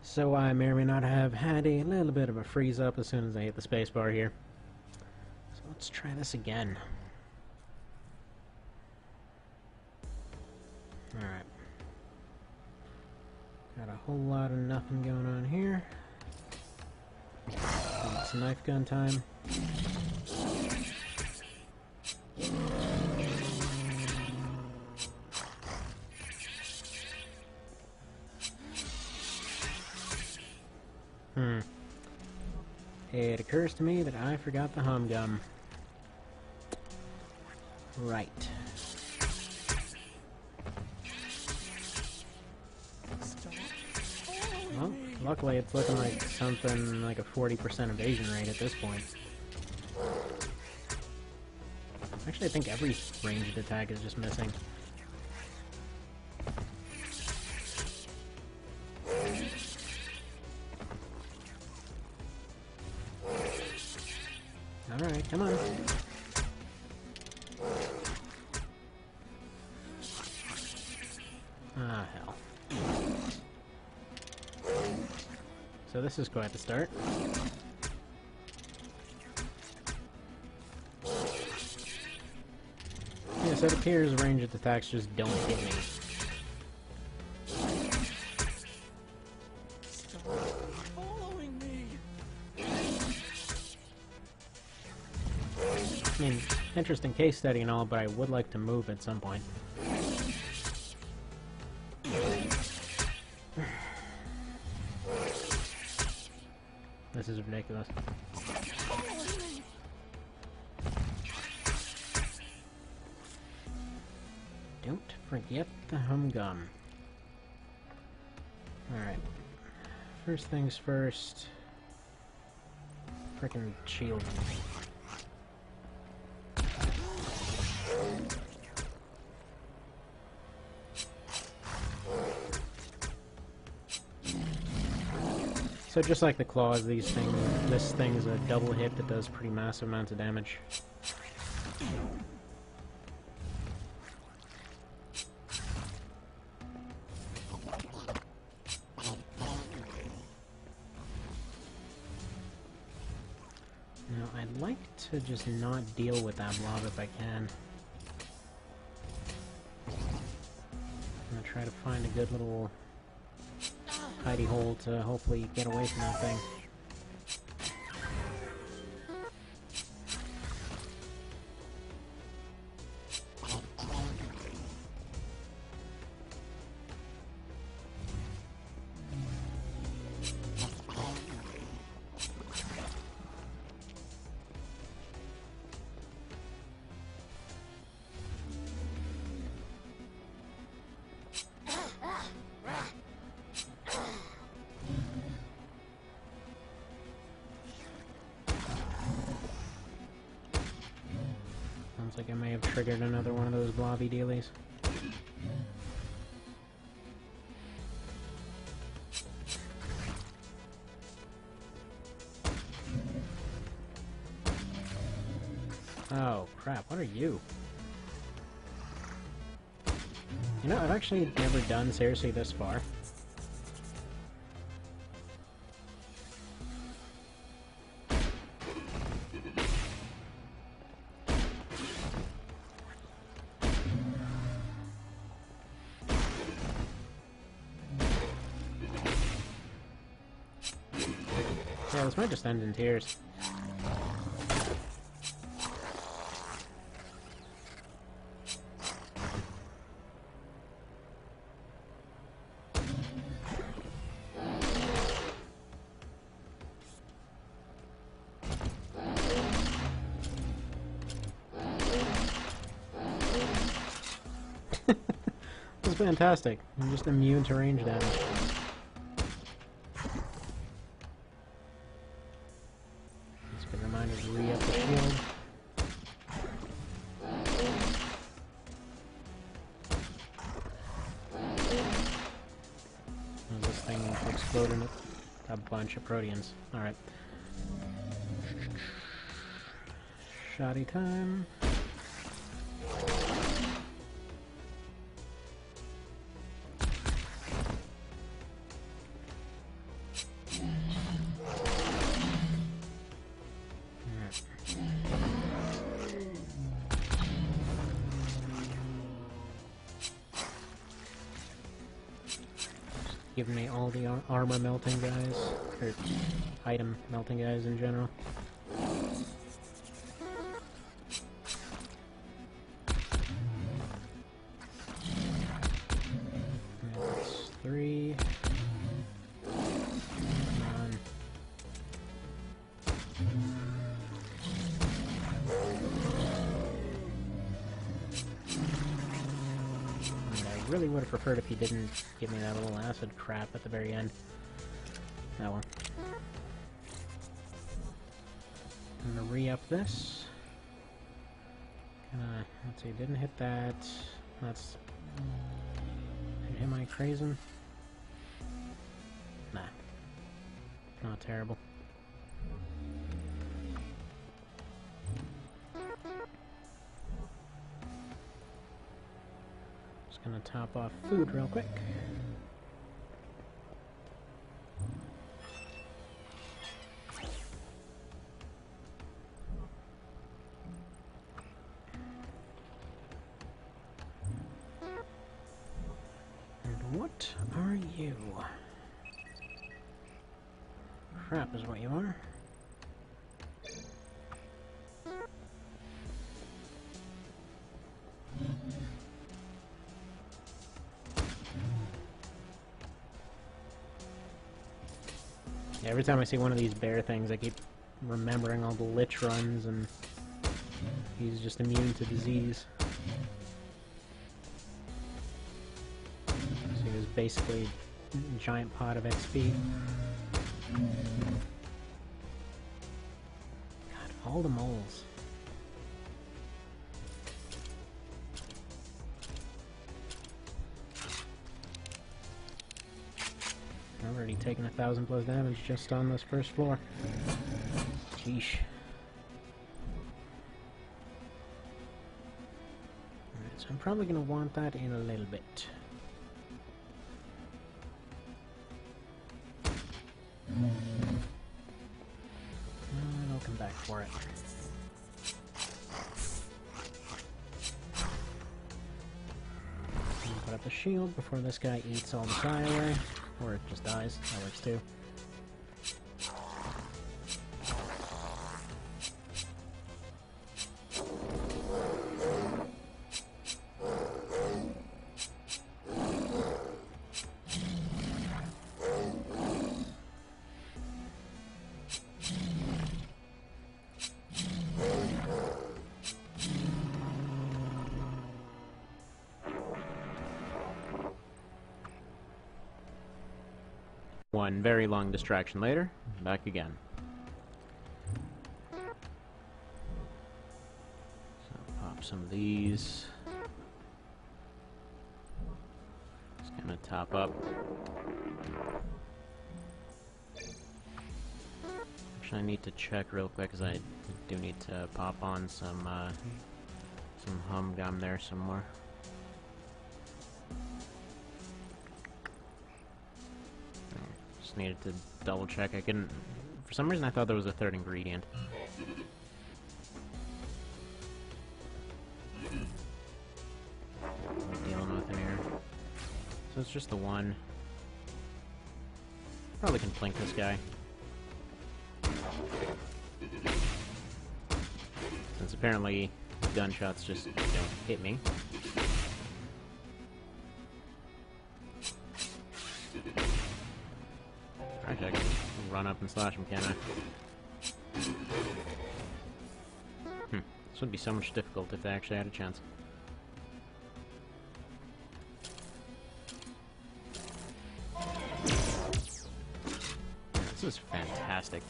So I may or may not have had a little bit of a freeze up as soon as I hit the spacebar here. So let's try this again. Alright. Got a whole lot of nothing going on here. It's knife gun time. It occurs to me that I forgot the hum gum. Right. Well, luckily it's looking like something like a 40% evasion rate at this point. Actually, I think every ranged attack is just missing. Alright, come on. Ah, hell. So this is quite the start. Yes, it appears ranged attacks just don't hit me. I mean, interesting case study and all, but I would like to move at some point. This is ridiculous. Don't forget the hum gum. Alright. First things first. Frickin' shield. So just like the claws, this thing's a double hit that does pretty massive amounts of damage. Now I'd like to just not deal with that blob if I can. I'm gonna try to find a good little hidey hole to hopefully get away from that thing. Sounds like I may have triggered another one of those blobby dealies. Oh, crap, what are you? You know, I've actually never done seriously this far. Yeah, this might just end in tears. This is fantastic. I'm just immune to range damage. Just a good reminder to re-up the shield. And this thing exploding a bunch of proteans. Alright. Shoddy time. giving me all the armor melting guys, or item melting guys in general. That's 3. Come on. I really would have preferred if he didn't give me that little acid crap at the very end. Oh well. I'm gonna re-up this. Let's see, didn't hit that. That's... Am I crazy? Nah. Not terrible. Just gonna top off food real quick. What are you? Crap is what you are. Yeah, every time I see one of these bear things, I keep remembering all the lich runs, and he's just immune to disease. Basically a giant pot of XP. God, all the moles. I've already taken 1,000 plus damage just on this first floor. Sheesh. Alright, so I'm probably going to want that in a little bit. I'll come back for it. Put up a shield before this guy eats all the psi away, or it just dies. That works too. One very long distraction later, back again. So pop some of these. Just gonna top up. Actually, I need to check real quick because I do need to pop on some hum gum there somewhere. Needed to double check. I couldn't. For some reason, I thought there was a third ingredient. I'm dealing with in here. So it's just the one. Probably can plink this guy. Since apparently gunshots just don't hit me. I can run up and slash him, can't I? This would be so much difficult if they actually had a chance. This is fantastic.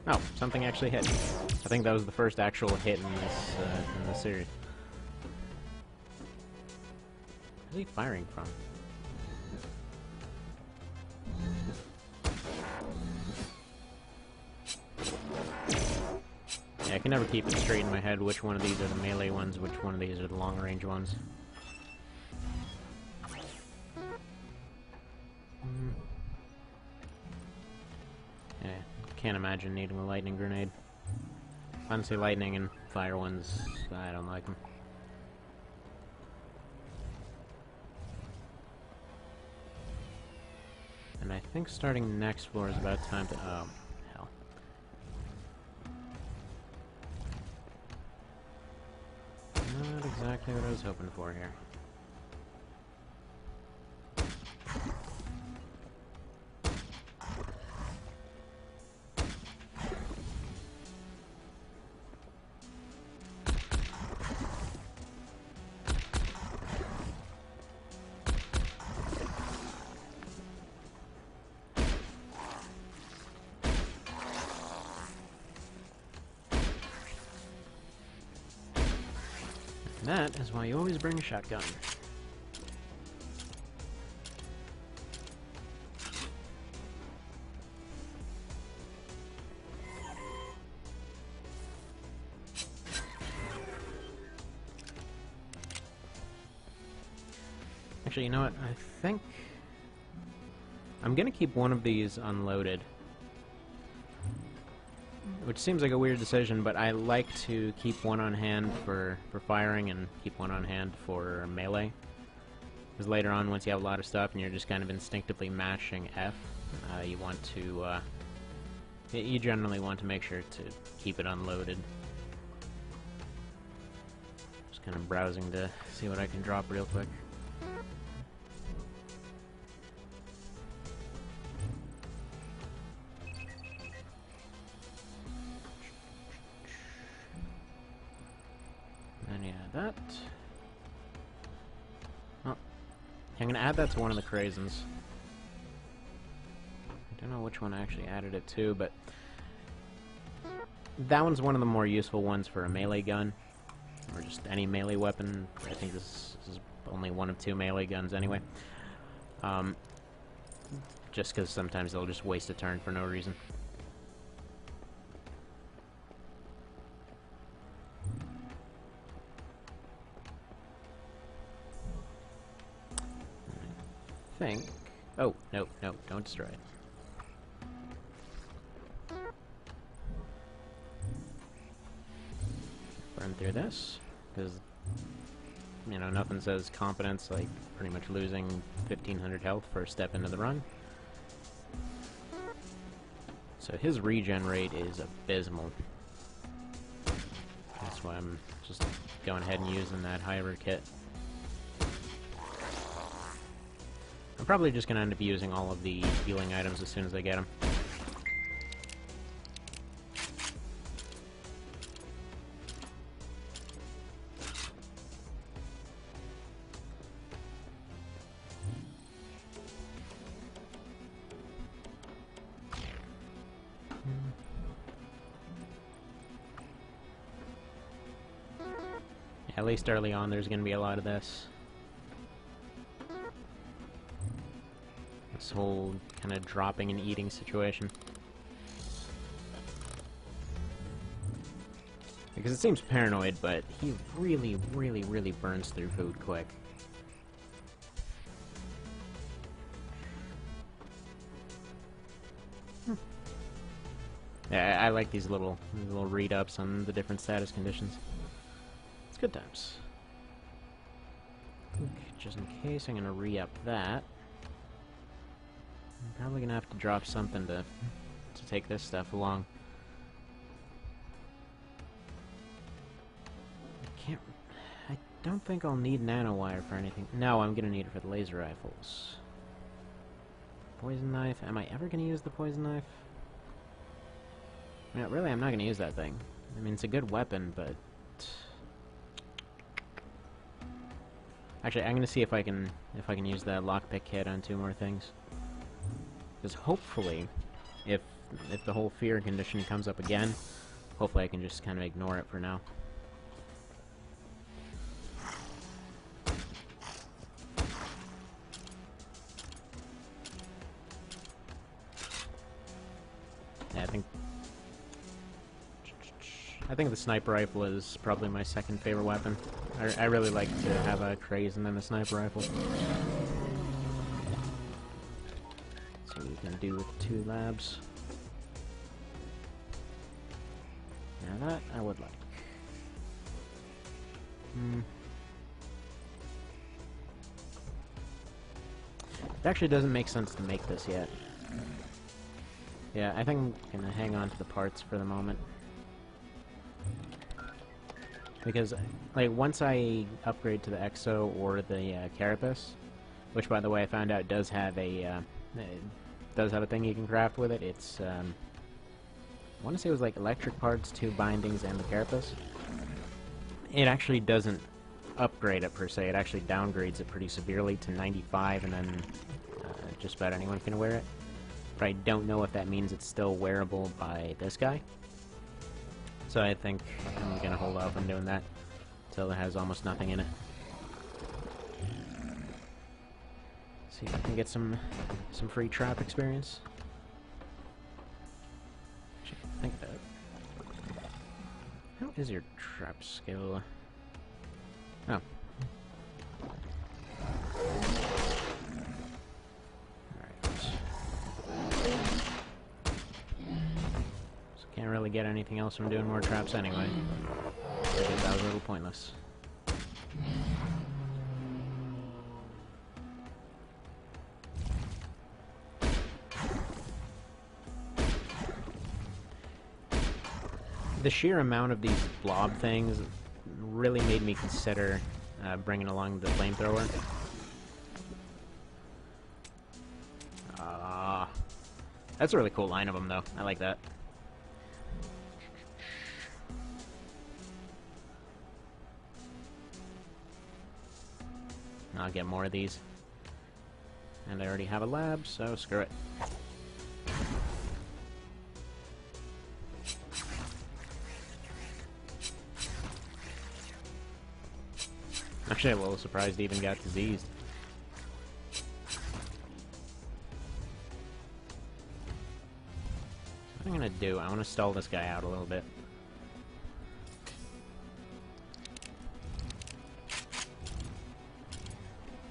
Oh, something actually hit. I think that was the first actual hit in this series. Where's he firing from? Yeah, I can never keep it straight in my head which one of these are the melee ones, which one of these are the long-range ones. Yeah, can't imagine needing a lightning grenade. Honestly, lightning and fire ones, I don't like them. And I think starting next floor is about time to... Oh, hell. Not exactly what I was hoping for here. That is why you always bring a shotgun. Actually, you know what? I think I'm gonna keep one of these unloaded. Which seems like a weird decision, but I like to keep one on hand for firing and keep one on hand for melee. Because later on, once you have a lot of stuff and you're just kind of instinctively mashing F, you want to, you generally want to make sure to keep it unloaded. Just kind of browsing to see what I can drop real quick. That. Oh. I'm gonna add that to one of the crazens. I don't know which one I actually added it to, but that one's one of the more useful ones for a melee gun, or just any melee weapon. I think this is only one of 2 melee guns anyway. Just because sometimes they'll just waste a turn for no reason. Think. Oh, no, no, don't destroy it. Burn through this, because, you know, nothing says competence like pretty much losing 1500 health for a step into the run. So his regen rate is abysmal. That's why I'm just going ahead and using that Hiver kit. I'm probably just going to end up using all of the healing items as soon as I get them. At least early on there's going to be a lot of this. This whole kind of dropping and eating situation. Because it seems paranoid, but he really, really, really burns through food quick. Yeah, I like these little read-ups on the different status conditions. It's good times. Just in case, I'm gonna re-up that. I'm probably gonna have to drop something to take this stuff along. I don't think I'll need nanowire for anything. No, I'm gonna need it for the laser rifles. Poison knife. Am I ever gonna use the poison knife? Yeah, really, I'm not gonna use that thing. I mean, it's a good weapon, but actually, I'm gonna see if I can use that lockpick kit on 2 more things. Because hopefully, if the whole fear condition comes up again, hopefully I can just kind of ignore it for now. Yeah, I think the sniper rifle is probably my second favorite weapon. I really like to have a craze and then a sniper rifle. So we can do with 2 labs. Now that I would like. It actually doesn't make sense to make this yet. Yeah, I think I'm gonna hang on to the parts for the moment. Because, like, once I upgrade to the Exo or the Carapace, which, by the way, I found out does have a thing you can craft with it. It's, I want to say it was like electric parts, 2 bindings, and the Carapace. It actually doesn't upgrade it per se. It actually downgrades it pretty severely to 95, and then just about anyone can wear it. But I don't know if that means it's still wearable by this guy. So I think I'm gonna hold off on doing that until it has almost nothing in it. See if I can get some free trap experience. I think that. How is your trap skill? Oh. Can't really get anything else from doing more traps anyway. I guess that was a little pointless. The sheer amount of these blob things really made me consider bringing along the flamethrower. That's a really cool line of them, though. I like that. I'll get more of these. And I already have a lab, so screw it. Actually, I'm a little surprised he even got diseased. What I'm gonna do, I want to stall this guy out a little bit.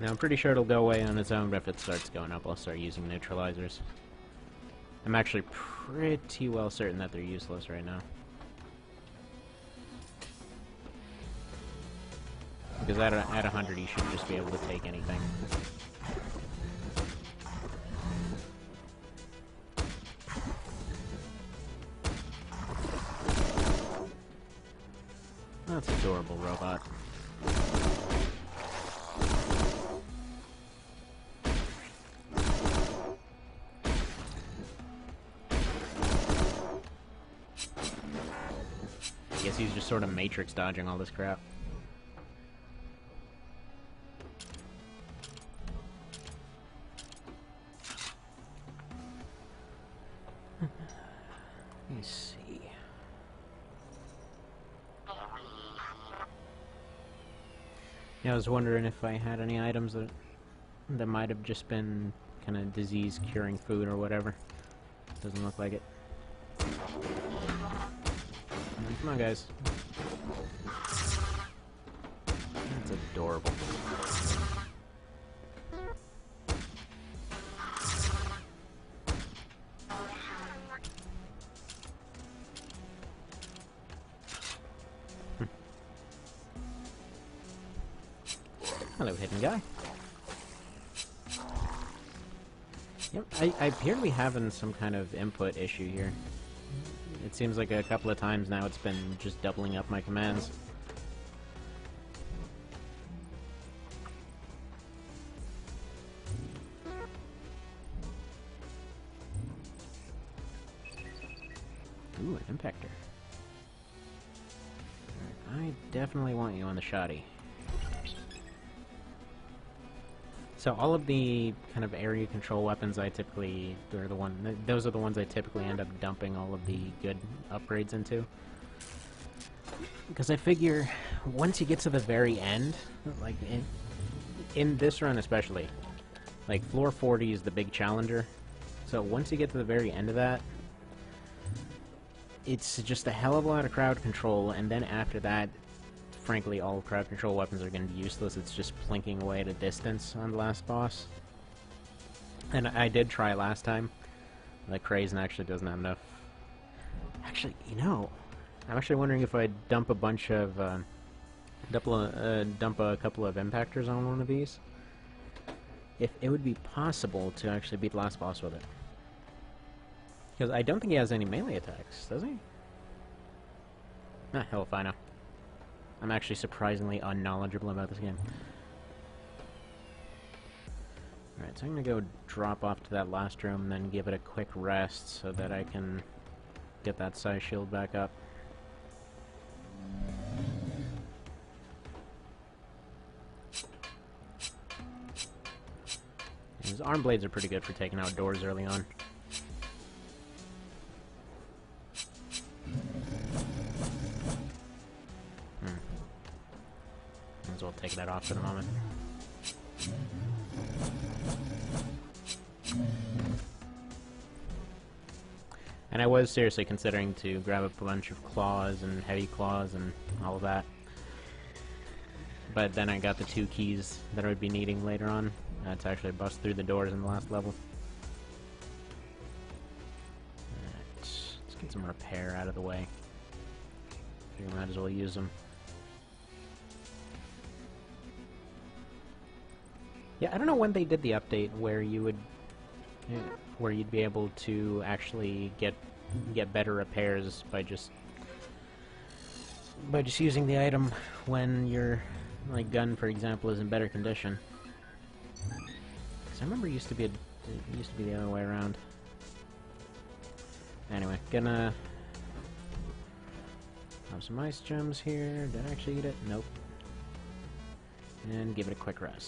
Now, I'm pretty sure it'll go away on its own, but if it starts going up, I'll start using neutralizers. I'm actually pretty well certain that they're useless right now. Because at 100, you should just be able to take anything. That's an adorable robot. I guess he's just sort of matrix dodging all this crap. Let me see. Yeah, I was wondering if I had any items that might have just been kind of disease-curing food or whatever. Doesn't look like it. Come on, guys. That's adorable. Hello, hidden guy. Yep, I appear to be having some kind of input issue here. It seems like a couple of times now it's been just doubling up my commands. Ooh, an impactor. I definitely want you on the shoddy. So all of the kind of area control weapons I typically, those are the ones I typically end up dumping all of the good upgrades into. Because I figure once you get to the very end, like in this run especially, like floor 40 is the big challenger. So once you get to the very end of that, it's just a hell of a lot of crowd control, and then after that, frankly, all crowd control weapons are going to be useless. It's just plinking away at a distance on the last boss. And I did try last time. The Krazen actually doesn't have enough. Actually, you know, I'm actually wondering if I dump a bunch of, dump a couple of impactors on one of these. if it would be possible to actually beat the last boss with it. Because I don't think he has any melee attacks, does he? Ah, hell if I know. I'm actually surprisingly unknowledgeable about this game. Alright, so I'm gonna go drop off to that last room and then give it a quick rest so that I can get that size shield back up. His arm blades are pretty good for taking out doors early on. Might as well take that off for the moment. And I was seriously considering to grab up a bunch of claws and heavy claws and all of that. But then I got the 2 keys that I would be needing later on to actually bust through the doors in the last level. Alright, let's get some repair out of the way. We might as well use them. Yeah, I don't know when they did the update where you would, where you'd be able to actually get better repairs by just using the item when your gun, for example, is in better condition. Because I remember it used to be the other way around. Anyway, gonna have some ice gems here. Did I actually eat it? Nope. And give it a quick rest.